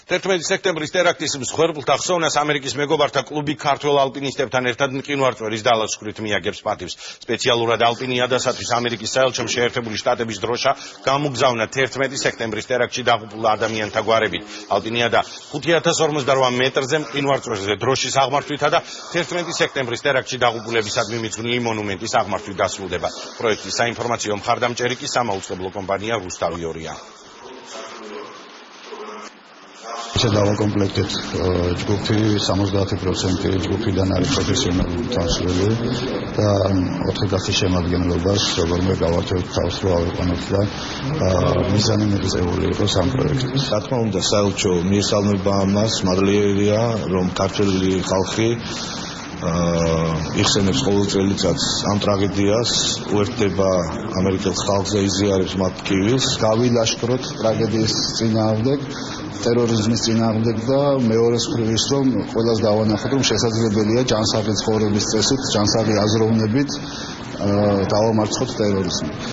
11 სექტემბრის ტერაქტის მსხვერპლთა ხსოვნას ამერიკის მეგობართა კლუბი ქართველ ალპინისტებთან ერთად მყინვარწვერის დალაშქვრით მიაგებს პატივს. სპეციალურად ალპინიადასათვის ამერიკის საელჩომ შეერთებული შტატების დროშა გამოგზავნა 11 სექტემბრის ტერაქტში დაღუპულ ადამიანთა გვარებით. ალპინიადა 5048 მეტრზე მყინვარწვერზე დროშის აღმართვითა და 11 სექტემბრის ტერაქტში დაღუპულებისადმი მიძღვნილი მონუმენტის აღმართვით დასრულდება. პროექტის საინფორმაციო მხარდამჭერი კი სამაუწყებლო კომპანია რუსტავიორია. დავაკომპლექტეთ ჯგუფი 70% ჯგუფიდან არის პროფესიონალური თანხმდელი და 400 შემადგენლობას რომელმე გავართევთ თავს რო ავიყვანოთ და მიზანი მიღწეული იყოს ამ პროექტის. რა თქმა უნდა საელჩო მიესალმება ამას, მადლიერია რომ ქართველი ხალხი იხსენებს ყოველ წელიწადს ამ ტრაგედიას, უერთდება ამერიკელ ხალხზე, იზიარებს მათ ტკივილს. გავილაშქროთ ტრაგედიის წინააღმდეგ, ტერორიზმის წინააღმდეგ და მეორეს მხრივ ის რომ ყველას დავანახოთ რომ შესაძლებელია ჯანსაღი ცხოვრების წესით, ჯანსაღი აზროვნებით დავამარცხოთ ტერორიზმი.